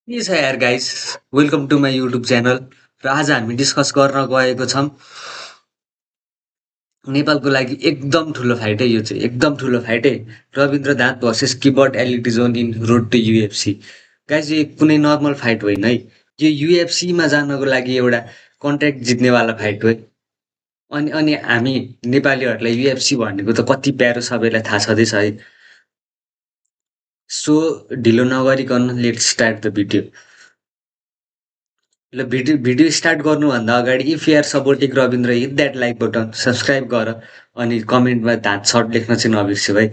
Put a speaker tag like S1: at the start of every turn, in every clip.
S1: के छ यार guys, welcome to my YouTube channel. र आज हामी डिस्कस गर्न गएको छौँ नेपालको लागि एकदम ठुलो फाइट है। यो चाहिँ एकदम ठुलो फाइट है। रविन्द्र धात भर्सेस किबर्ड एलिटी जोन in road to UFC. Guys, यो कुनै नर्मल फाइट होइन है। यो युएफसीमा जानको लागि एउटा कन्ट्र्याक्ट जित्नेवाला फाइट हो है। अनि अनि हामी नेपालीहरूलाई युएफसी भनेको त कति प्यारो सबैलाई थाहा छँदैछ है। सो ढिलो नगरिकन लेट्स स्टार्ट द भिडियो। ल भिडियो स्टार्ट गर्नुभन्दा अगाडि if you are supporting Ravindra, hit that like button, subscribe गर अनि कमेन्टमा धाँत सर्ट लेख्न चाहिँ नबिर्स्यु है।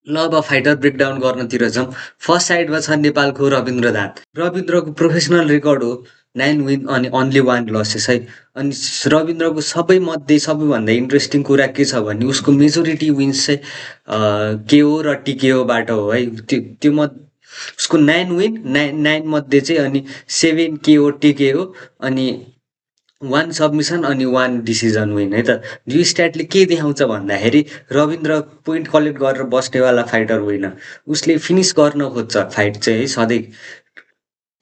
S1: ल अब फाइटर ब्रेकडाउन गर्नतिर जाउँ। फर्स्ट साइडमा छ नेपालको रविन्द्र धात। रविन्द्रको प्रोफेसनल रेकर्ड हो 9 विन अनि अन्ली 1 लसेस है। अनि रविन्द्रको सबैभन्दा इन्ट्रेस्टिङ कुरा के छ भने उसको मेजोरिटी विन्स चाहिँ केओ र टिकेओबाट हो है। त्यो उसको 9 विन, 9 मध्ये चाहिँ अनि 7 केओ टिकेओ अनि 1 सबमिसन अनि 1 डिसिजन विन है त। यो स्ट्याटले के देखाउँछ भन्दाखेरि रविन्द्र पोइन्ट कलेक्ट गरेर बस्नेवाला फाइटर होइन। उसले फिनिस गर्न खोज्छ फाइट चाहिँ है, सधैँ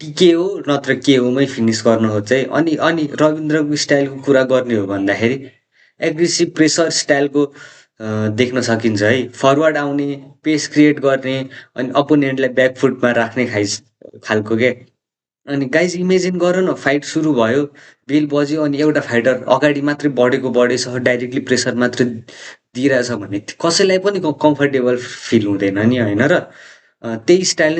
S1: टिकेओ नत्र केओमै फिनिस गर्न खोज्छ है। अनि अनि रविन्द्रको स्टाइलको कुरा गर्ने हो भन्दाखेरि एग्रेसिभ प्रेसर स्टाइलको देख्न सकिन्छ है। फरवर्ड आउने, पेस क्रिएट गर्ने अनि अपोनेन्टलाई ब्याकफुटमा राख्ने खालको के। अनि गाइज इमेजिन गर न, फाइट सुरु भयो, बेल बज्यो अनि एउटा फाइटर अगाडि मात्रै बढेछ, डाइरेक्टली प्रेसर मात्रै दिइरहेछ भने कसैलाई पनि कम्फर्टेबल फिल हुँदैन नि होइन र। त्यही स्टाइल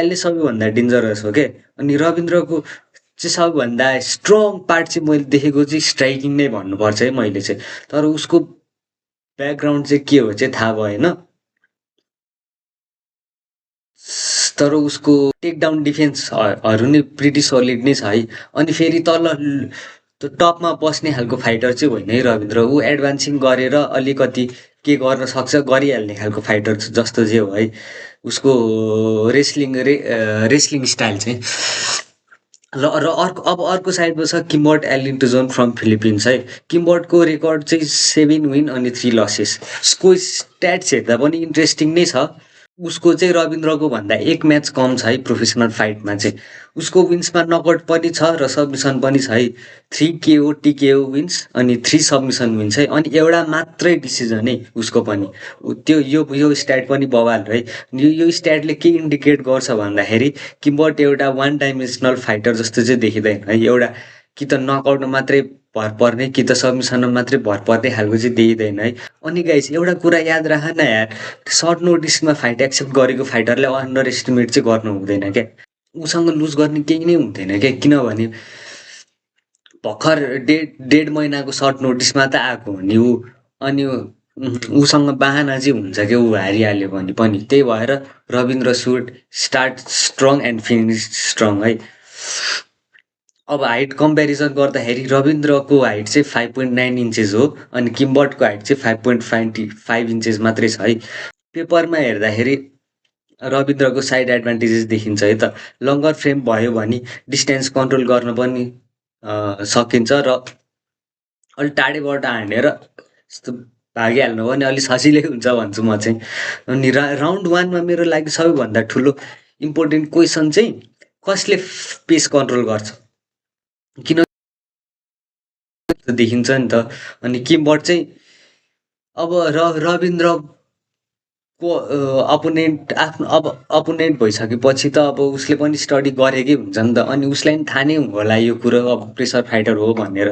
S1: नै सबैभन्दा डेन्जरस हो के। अनि रविन्द्रको चाहिँ सबैभन्दा स्ट्रङ पार्ट चाहिँ मैले देखेको चाहिँ स्ट्राइकिङ नै भन्नुपर्छ है मैले चाहिँ। तर उसको ब्याकग्राउन्ड चाहिँ के हो चाहिँ थाहा भएन। तर उसको टेकडाउन डिफेन्सहरू नै प्रिटी सलिड नै छ है। अनि फेरि तल टपमा बस्ने खालको फाइटर चाहिँ होइन है रविन्द्र। ऊ एडभान्सिङ गरेर अलिकति के गर्न सक्छ गरिहाल्ने खालको फाइटर जस्तो चाहिँ हो है उसको रेस्लिङ स्टाइल चाहिँ। र अर्को साइडमा छ किम्बर्ड एलिन्टोजोन फ्रम फिलिपिन्स है। किम्बर्डको रेकर्ड चाहिँ 7 विन अनि 3 लसेस। उसको स्ट्याट्स हेर्दा पनि इन्ट्रेस्टिङ नै छ। उसको चाहिँ रविन्द्रको भन्दा 1 म्याच कम छ है प्रोफेसनल फाइटमा चाहिँ। उसको विन्समा नकआउट पनि छ र सबमिसन पनि छ है। 3 केओ टिकेओ विन्स अनि 3 सबमिसन विन्स है। अनि एउटा मात्रै डिसिजन है उसको पनि। त्यो यो स्ट्याट पनि बवाल है। यो स्ट्याटले के इन्डिकेट गर्छ भन्दाखेरि किम्बर्ड एउटा वान डाइमेन्सनल फाइटर जस्तो चाहिँ देखिँदैन है। एउटा कि त नकआउटमा मात्रै भर पर्ने कि त सबमिसनमा मात्रै भर पर्ने खालको चाहिँ देखिँदैन है। अनि गाइस एउटा कुरा याद राख न यार, सर्ट नोटिसमा फाइट एक्सेप्ट गरेको फाइटरलाई अन्डर एस्टिमेट चाहिँ गर्नु हुँदैन क्या। उसँग लुज गर्ने केही नै हुँदैन क्या। किनभने भर्खर डेढ महिनाको सर्ट नोटिसमा त आएको हो नि ऊ। अनि उसँग बाहना चाहिँ हुन्छ क्या ऊ हारिहाल्यो भने पनि। त्यही भएर Rabindra should start strong and finish strong है। अब हाइट कम्पेरिजन गर्दाखेरि रविन्द्रको हाइट चाहिँ 5.9 इन्चेस हो अनि किम्बर्डको हाइट चाहिँ 5.5 इन्चेस मात्रै छ है। पेपरमा हेर्दाखेरि रविन्द्रको साइड एडभान्टेजेस देखिन्छ है त। लङ्गर फ्रेम भयो भने डिस्टेन्स कन्ट्रोल गर्न पनि सकिन्छ र अलि टाढेबाट हानेर यस्तो भागिहाल्नु पनि अलिक सजिलै हुन्छ भन्छु म चाहिँ। अनि राउन्ड 1मा मेरो लागि सबैभन्दा ठुलो इम्पोर्टेन्ट क्वेसन चाहिँ कसले पेस कन्ट्रोल गर्छ, किन देखिन्छ नि त। अनि किम्बर्ड चाहिँ अब रविन्द्रको अपोनेन्ट भइसकेपछि त अब उसले पनि स्टडी गरेकै हुन्छ नि त। अनि उसलाई पनि थाहा नै होला यो कुरो अब प्रेसर फाइटर हो भनेर।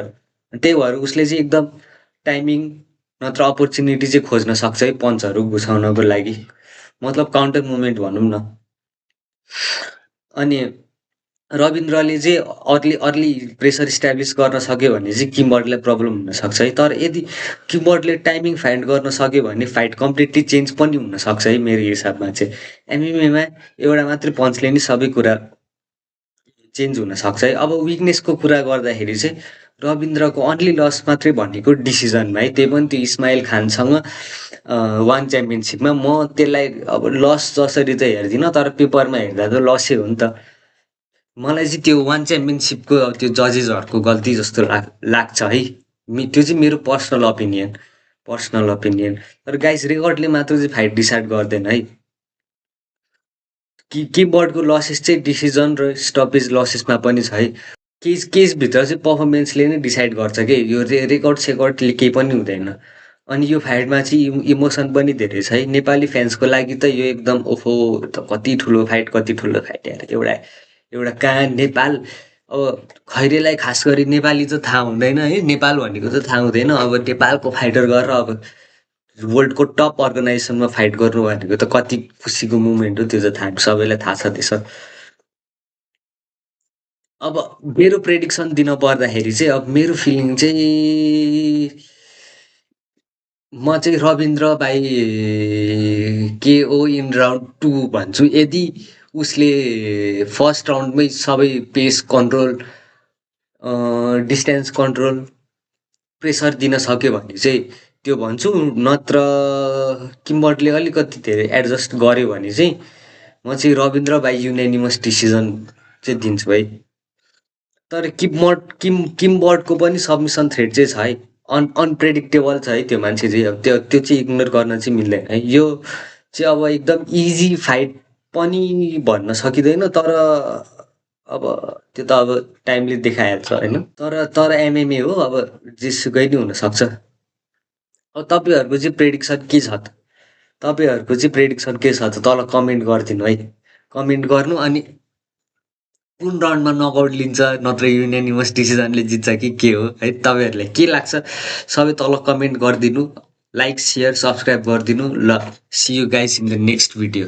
S1: त्यही भएर उसले चाहिँ एकदम टाइमिङ नत्र अपर्च्युनिटी चाहिँ खोज्न सक्छ है पन्चहरू घुसाउनको लागि, मतलब काउन्टर मुभमेन्ट भनौँ न। अनि रविन्द्रले चाहिँ अर्ली प्रेसर इस्टाब्लिस गर्न सक्यो भने चाहिँ किम्बर्डलाई प्रब्लम हुनसक्छ है। तर यदि किम्बर्डले टाइमिङ फाइन्ड गर्न सक्यो भने फाइट कम्प्लिटली चेन्ज पनि हुनसक्छ है मेरो हिसाबमा चाहिँ। एमएमएमा एउटा मात्रै पन्चले नै सबै कुरा चेन्ज हुनसक्छ है। अब विकनेसको कुरा गर्दाखेरि चाहिँ रविन्द्रको अन्ली लस मात्रै भनेको डिसिजनमा है, त्यही पनि त्यो इस्माइल खानसँग 1 च्याम्पियनसिपमा। म त्यसलाई अब लस जसरी चाहिँ हेर्दिनँ, तर पेपरमा हेर्दा त लसै हो नि त। मलाई चाहिँ त्यो 1 च्याम्पियनसिपको त्यो जजेसहरूको गल्ती जस्तो लाग्छ है। त्यो चाहिँ मेरो पर्सनल ओपिनियन। तर गाइस रेकर्डले मात्र चाहिँ फाइट डिसाइड गर्दैन है। किमबर्डको लसेस चाहिँ डिसिजन र स्टपेज लसेसमा पनि छ है। केसभित्र चाहिँ पर्फर्मेन्सले नै डिसाइड गर्छ कि यो रेकर्ड सेकर्डले केही पनि हुँदैन। अनि यो फाइटमा चाहिँ इमोसन पनि धेरै छ है। नेपाली फ्यान्सको लागि त यो एकदम ओहो कति ठुलो फाइट यार। एउटा कहाँ नेपाल, अब खैरेलाई खास गरी नेपाली त थाहा हुँदैन है, नेपाल भनेको त थाहा हुँदैन। अब नेपालको फाइटर गरेर अब वर्ल्डको टप अर्गनाइजेसनमा फाइट गर्नु भनेको त कति खुसीको मुमेन्ट हो, त्यो त सबैलाई थाहा छ त्यसो। अब मेरो प्रेडिक्सन दिन पर्दाखेरि चाहिँ अब मेरो फिलिङ चाहिँ म चाहिँ रविन्द्र बाई केओ इन राउन्ड 2 भन्छु। यदि उसले फर्स्ट राउन्डमै सबै पेस कन्ट्रोल, डिस्टेन्स कन्ट्रोल, प्रेसर दिन सक्यो भने चाहिँ त्यो भन्छु। नत्र किम्बर्टले अलिकति धेरै एडजस्ट गर्यो भने चाहिँ म चाहिँ रविन्द्र बाई युनानिमस डिसिजन चाहिँ दिन्छु है। तर किमबर्डको पनि सबमिसन थ्रेट चाहिँ छ है। अनप्रेडिक्टेबल छ है त्यो मान्छे चाहिँ। अब त्यो चाहिँ इग्नोर गर्न चाहिँ मिल्दैन है। यो चाहिँ अब एकदम इजी फाइट पनि भन्न सकिँदैन, तर अब त्यो त अब टाइमले देखाइहाल्छ होइन। तर एमएमए हो, अब जेसुकै नि हुनसक्छ। अब तपाईँहरूको चाहिँ प्रेडिक्सन के छ त? तपाईँहरूको चाहिँ प्रेडिक्सन के छ त? तल कमेन्ट गरिदिनु है। कमेन्ट गर्नु, अनि कुन राउन्डमा नकआउट लिन्छ, नत्र युनानिमस डिसिजनले जित्छ कि के हो है? तपाईँहरूलाई के लाग्छ सबै तल कमेन्ट गरिदिनु, लाइक, सेयर, सब्सक्राइब गरिदिनु। ल, see you guys in the next video.